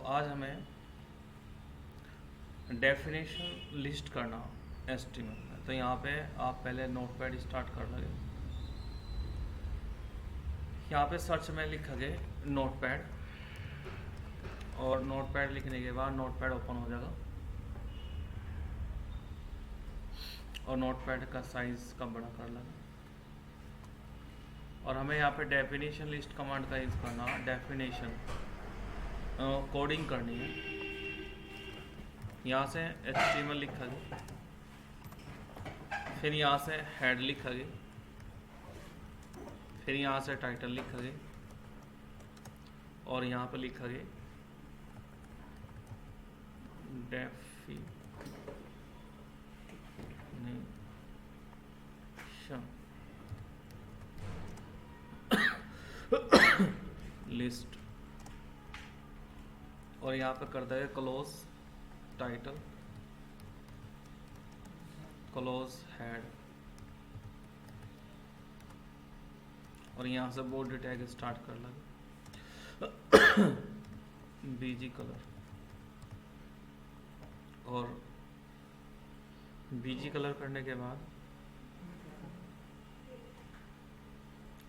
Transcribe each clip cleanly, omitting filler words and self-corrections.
आज हमें definition list करना HTML में। तो यहाँ पे आप पहले नोटपैड स्टार्ट कर लगे। यहाँ पे सर्च में लिखोगे नोटपैड, और नोटपैड लिखने के बाद नोटपैड ओपन हो जाएगा और नोटपैड का साइज कम बड़ा कर लगा। और हमें यहाँ पे डेफिनेशन लिस्ट कमांड का यूज़ करना, डेफिनेशन कोडिंग करनी है। यहाँ से HTML लिखोगे, फिर यहाँ से हेड लिखोगे, फिर यहाँ से टाइटल लिखोगे और यहाँ पे लिखोगे डेफिनेशन लिस्ट, और यहाँ पे कर देंगे क्लोज टाइटल, क्लोज हेड, और यहाँ से बॉडी टैग स्टार्ट कर लगे बीजी कलर, और बीजी कलर करने के बाद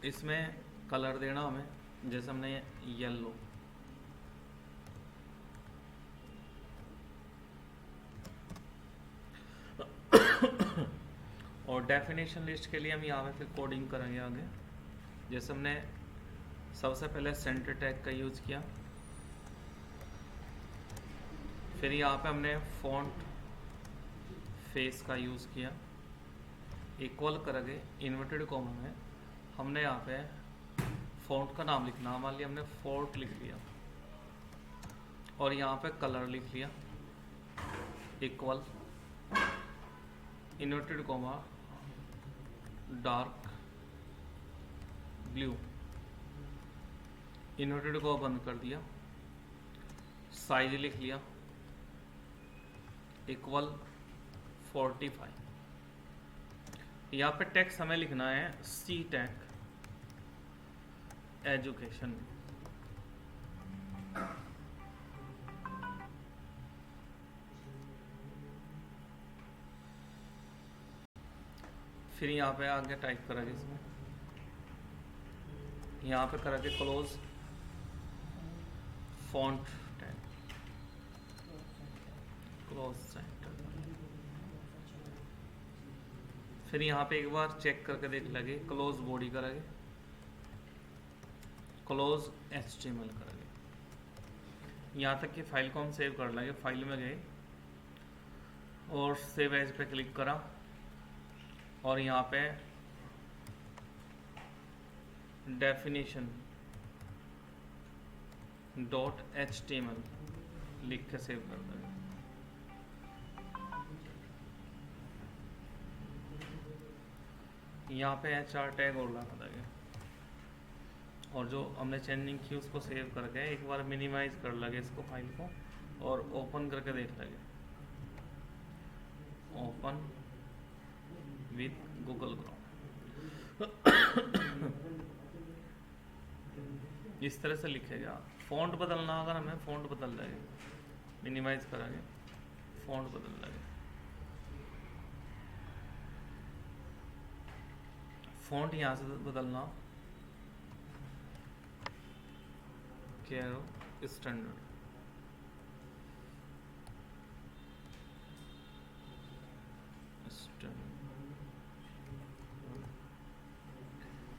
इसमें कलर देना हमें, जैसे हमने येलो, और डेफिनेशन लिस्ट के लिए हम यहाँ पे फिर कोडिंग करेंगे आगे। जैसे हमने सबसे पहले सेंटर टैग का यूज़ किया, फिर यहाँ पे हमने फॉन्ट फेस का यूज़ किया, इक्वल करेंगे इन्वर्टेड कॉमा में हमने यहाँ पे फॉन्ट का नाम लिखना। मान लिया हमने फोर्ट लिख लिया और यहाँ पे कलर लिख लिया, equal inverted comma dark blue, inverted को बंद कर दिया, साइज लिख लिया इक्वल 45। यहाँ पे टेक्स्ट हमें लिखना है सी टैग एजुकेशन। फिर यहाँ पे आगे टाइप करेंगे इसमें, यहाँ पे करेंगे close font tag, close centre. फिर यहाँ पे एक बार चेक करके देख लगे, क्लोज बॉडी करेंगे, क्लोज HTML करेंगे। यहाँ तक कि फाइल को हम सेव कर लेंगे। फाइल में गए और सेव एज पे क्लिक करा और यहाँ पे डेफिनेशन .html लिख के सेव कर देंगे। यहाँ पे HR टैग और लगा देंगे, और जो हमने चेंजिंग की उसको सेव करके एक बार मिनिमाइज कर लगे इसको, फाइल को, और ओपन करके देख लगे, ओपन विथ गूगल क्रोम। इस तरह से लिखेगा। फॉन्ट बदलना अगर हमें, फॉन्ट बदल जाएगा, मिनिमाइज करेंगे, फॉन्ट बदल जाएगा। फॉन्ट यहाँ से बदलना कैरो स्टैंडर्ड,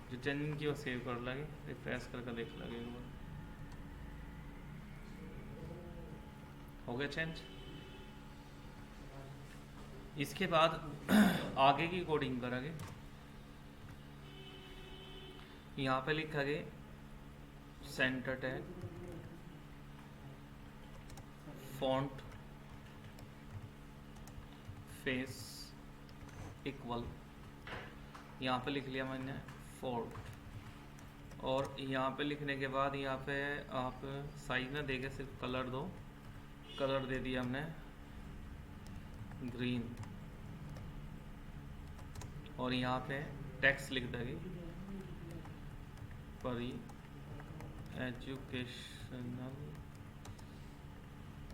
जो चेंजिंग की वो सेव कर लगे, रिफ्रेश करके देख लगे एक बार, हो गया चेंज। इसके बाद आगे की कोडिंग करेंगे। यहाँ पे लिखेंगे centre tag font face equal, यहाँ पे लिख लिया मैंने फोर्ट, और यहाँ पे लिखने के बाद यहाँ पे आप साइज ना देके सिर्फ कलर दो, कलर दे दिया हमने ग्रीन, और यहाँ पे टेक्स्ट लिख देंगे परी educational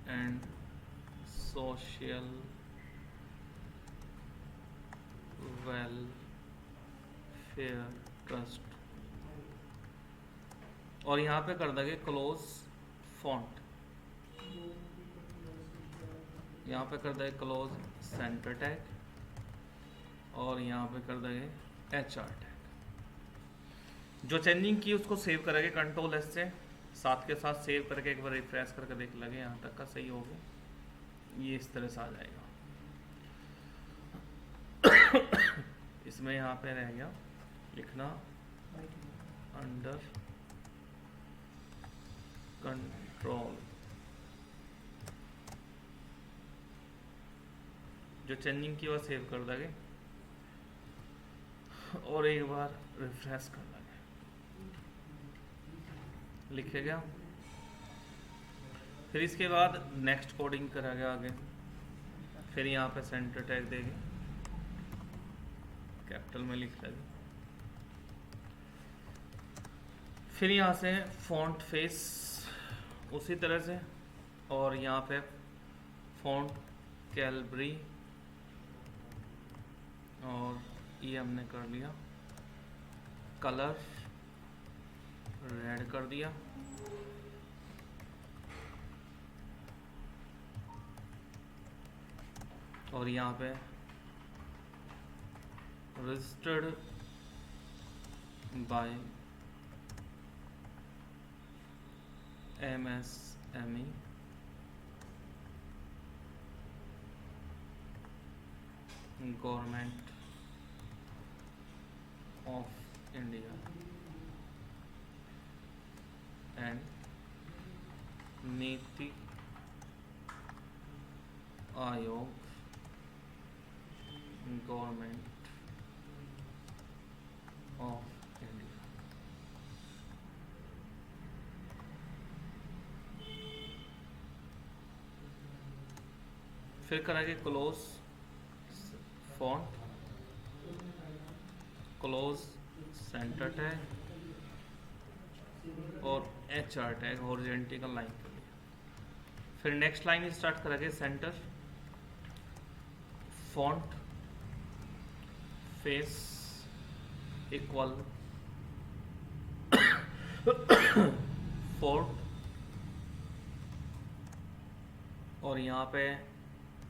and social welfare trust, और यहाँ पे कर देंगे क्लोज फॉन्ट, यहाँ पे कर देंगे क्लोज सेंटर टैग, और यहाँ पे कर देंगे HR टैग। जो चेंजिंग की उसको सेव करेंगे कंट्रोल S से, साथ के साथ सेव करके एक बार रिफ्रेश करके देख लगे यहाँ तक का सही हो गया, ये इस तरह से आ जाएगा। इसमें यहाँ पे रह गया लिखना अंडर कंट्रोल, जो चेंजिंग की वो सेव कर देंगे और एक बार रिफ्रेश कर देंगे, लिखेगा। फिर इसके बाद नेक्स्ट कोडिंग करेंगे आगे, फिर यहाँ पे सेंटर टैग देंगे, कैपिटल में लिख लेंगे, फिर यहाँ से फॉन्ट फेस उसी तरह से, और यहाँ पे फॉन्ट कैलबरी, और ये हमने कर लिया, कलर रेड कर दिया, और यहाँ पे registered bye MSME government of India and NITI Aayog government of India. फिर करेंगे close font, close centre tag, और HR टैग हॉरिजॉन्टल लाइन के लिए। फिर नेक्स्ट लाइन स्टार्ट करेंगे centre font face equal fort, और यहाँ पे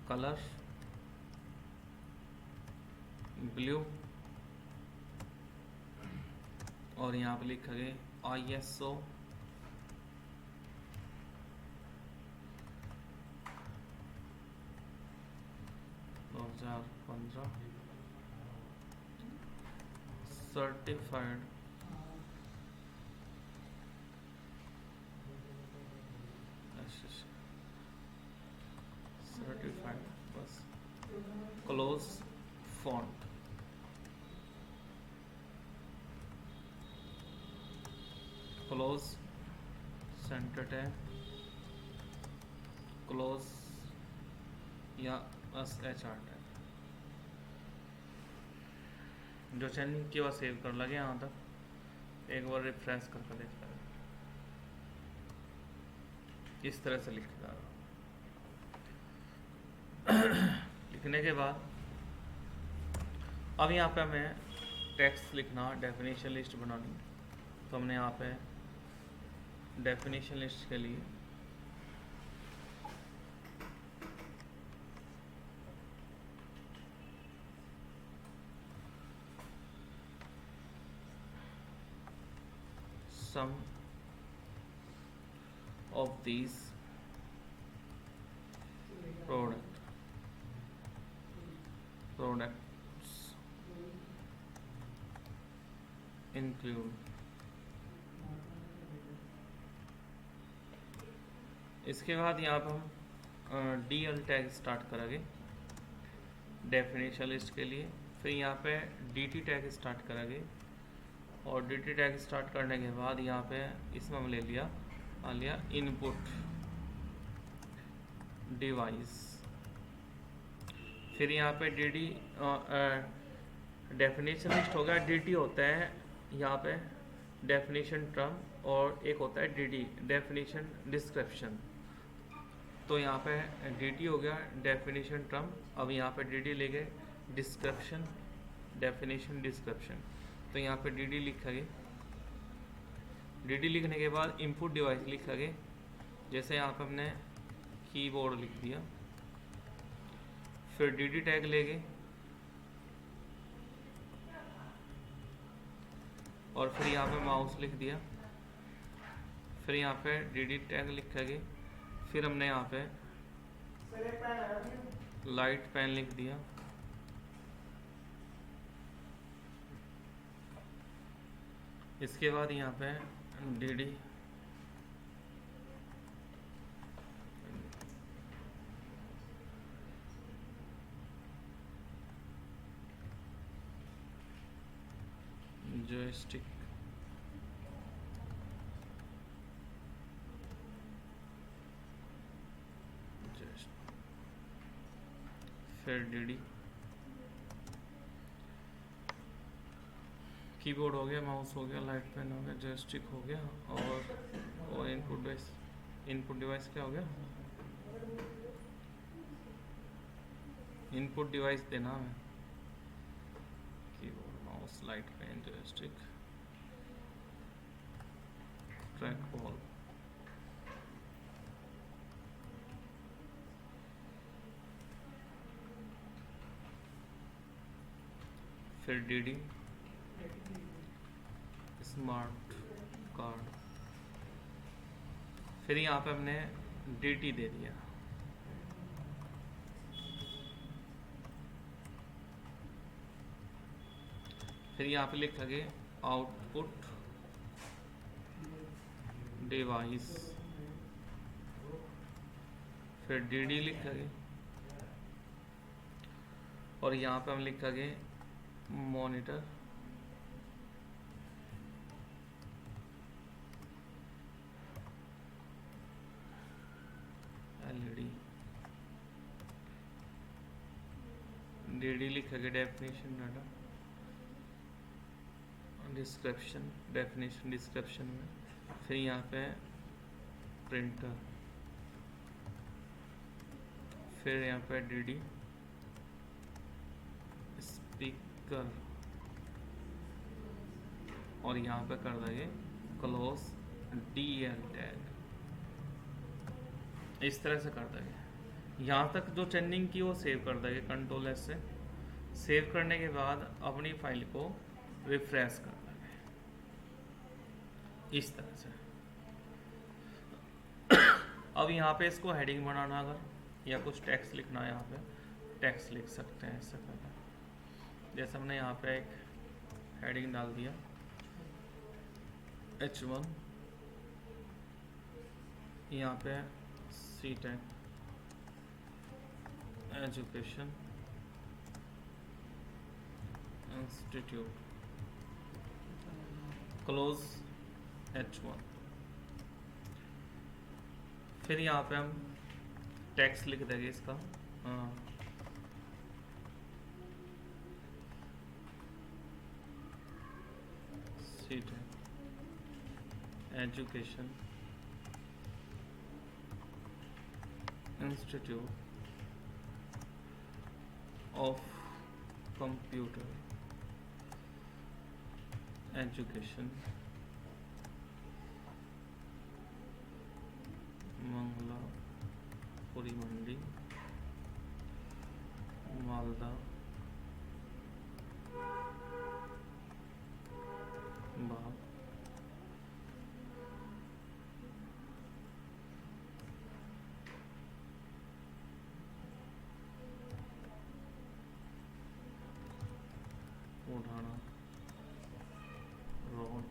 कलर ब्लू, और यहाँ पे लिखेंगे ISO 2015 सर्टिफाइड बस close font, close centre tag, close या बस HR टैग। जो चेंजिंग की वह सेव कर लगे यहाँ तक, एक बार रिफ्रेश करके देख लेंगे, इस तरह से लिखेगा। लिखने के बाद अब यहाँ पे हमें टेक्स्ट लिखना, डेफिनेशन लिस्ट बनानी, तो हमने यहाँ पे डेफिनेशन लिस्ट के लिए some of these products include, इसके बाद यहाँ पर हम DL टैग स्टार्ट करेंगे डेफिनेशन लिस्ट के लिए, फिर यहाँ पे DT टैग स्टार्ट करेंगे, और DT टैग स्टार्ट करने के बाद यहाँ पे इसमें हम ले लिया इनपुट डिवाइस, फिर यहाँ पे DD डेफिनेशन लिस्ट हो गया, DT होता है यहाँ पे डेफिनेशन टर्म, और एक होता है DD डेफिनेशन डिस्क्रिप्शन। तो तो यहाँ पे dt हो गया डेफिनेशन टर्म। अब यहाँ पे dd ले गए डिस्क्रिप्शन, डेफिनेशन डिस्क्रिप्शन। तो यहाँ पे dd लिखेंगे, dd लिखने के बाद इनपुट डिवाइस लिखेंगे। जैसे यहाँ पे हमने कीबोर्ड लिख दिया, फिर dd टैग लेंगे और फिर यहाँ पे माउस लिख दिया, फिर यहाँ पे dd टैग लिखेंगे, फिर हमने यहाँ पे लाइट पेन लिख दिया, इसके बाद यहाँ पे dd joystick, फिर dd कीबोर्ड हो गया, माउस हो गया, लाइट पेन हो गया, जॉयस्टिक हो गया और इनपुट डिवाइस क्या हो गया, इनपुट डिवाइस देना है keyboard, mouse, light pen, joystick, track ball. फिर dd स्मार्ट कार्ड, फिर यहाँ पे हमने dt दे दिया, फिर यहाँ पे लिखेंगे आउटपुट डिवाइस, फिर dd लिखेंगे और यहाँ पे हम लिखेंगे मॉनिटर, LED, dd लिखेंगे definition data, description, definition description में, फिर यहाँ पे प्रिंटर, फिर यहाँ पे dd स्पीकर और यहाँ पे कर देंगे क्लोज DL टैग। इस तरह से कर देंगे। यहाँ तक जो चेंजिंग की वो सेव कर देंगे कंट्रोल S से। सेव करने के बाद अपनी फाइल को रिफ्रेश कर देंगे इस तरह से। अब यहाँ पे इसको हेडिंग बनाना अगर या कुछ टेक्स्ट लिखना है, यहाँ पे टेक्स्ट लिख सकते हैं इससे पहले। जैसे हमने यहाँ पे एक हेडिंग डाल दिया H1, यहाँ पे C-Tech education institute, close H1। फिर यहाँ पे हम टेक्स्ट लिख देंगे इसका, C-Tech education institute of computer education Mangla Puri Mandi Malda Bagh. उठाना road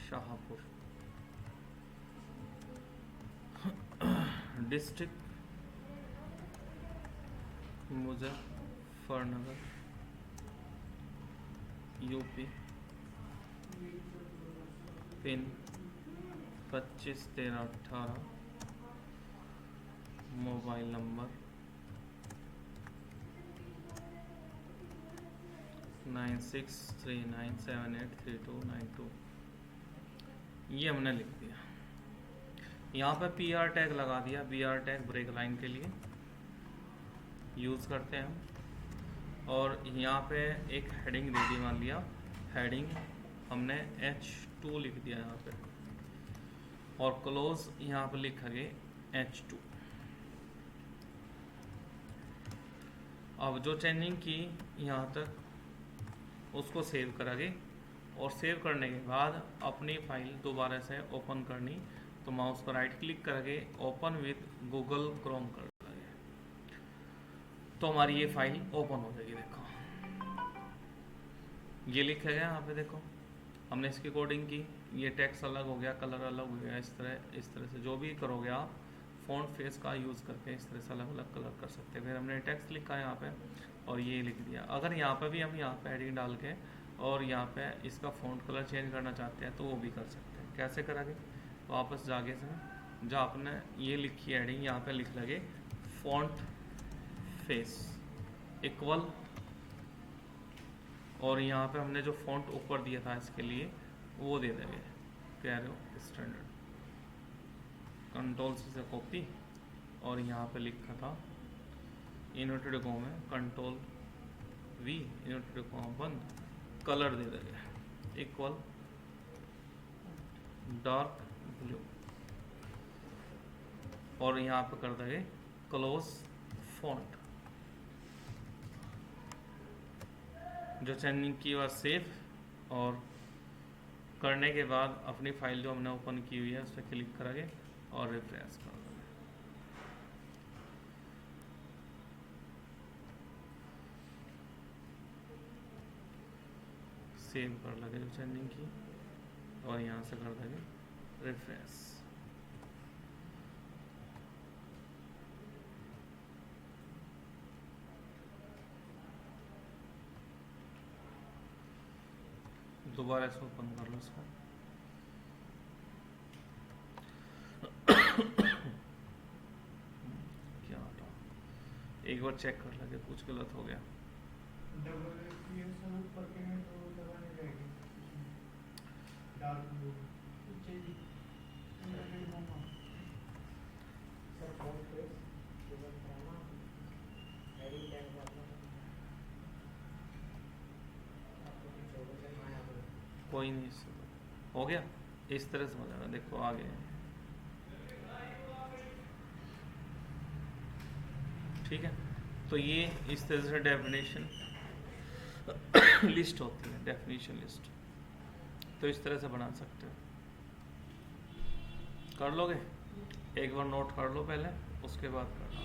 Shahpur, district Muzaffarnagar UP, pin 251318, mobile number 9639783292। ये हमने लिख दिया। यहाँ पे PR टैग लगा दिया, BR टैग ब्रेक लाइन के लिए यूज़ करते हैं हम। और यहाँ पे एक हेडिंग दे दी, मान लिया हेडिंग हमने H2 लिख दिया यहाँ पे, और क्लोज यहाँ पे लिखेंगे H2। अब जो चेंजिंग की यहाँ तक उसको सेव करेंगे, और सेव करने के बाद अपनी फाइल दोबारा से ओपन करनी, तो माउस पर राइट क्लिक करके ओपन विद गूगल क्रोम कर देंगे, तो हमारी ये फाइल ओपन हो जाएगी। देखो ये लिखा गया यहाँ पे, देखो हमने इसकी कोडिंग की, ये टेक्स्ट अलग हो गया, कलर अलग हो गया, इस तरह से जो भी करोगे आप फ़ॉन्ट फेस का यूज़ करके इस तरह से अलग अलग कलर कर सकते हैं। फिर हमने टेक्स्ट लिखा है यहाँ पे और ये लिख दिया। अगर यहाँ पे भी हम यहाँ पे एडिंग डाल के और यहाँ पे इसका फ़ॉन्ट कलर चेंज करना चाहते हैं तो वो भी कर सकते हैं। कैसे करेंगे? वापस जाके से जहाँ आपने ये लिखी है एडिंग, यहाँ पे लिख लगे फ़ॉन्ट फेस इक्वल, और यहाँ पे हमने जो फ़ॉन्ट ऊपर दिया था इसके लिए वो दे देंगे, कह रहे हो स्टैंडर्ड। कंट्रोल से कॉपी, और यहाँ पे लिखा था इन्वर्टेड कॉमा में कंट्रोल V इन्वर्टेड कॉमा बंद, कलर दे देंगे इक्वल डार्क ब्लू, और यहाँ पे कर देंगे क्लोज फॉन्ट। जो चेंजिंग की वह सेव, और करने के बाद अपनी फाइल जो हमने ओपन की हुई है उस पर क्लिक करेंगे और रिफ्रेश कर देंगे। सेव कर लगे जो चेंजिंग की, और यहाँ से कर देंगे रिफ्रेश। दोबारा इसको ओपन कर लो इसको। क्या हटा, एक बार चेक कर लगे कुछ गलत हो गया। कोई नहीं, हो गया इस तरह से हो जाएगा। देखो आ गया, ठीक है। तो ये इस तरह से डेफिनेशन लिस्ट होती है, डेफिनेशन लिस्ट। तो इस तरह से बना सकते हो, कर लोगे। एक बार नोट कर लो पहले, उसके बाद करना।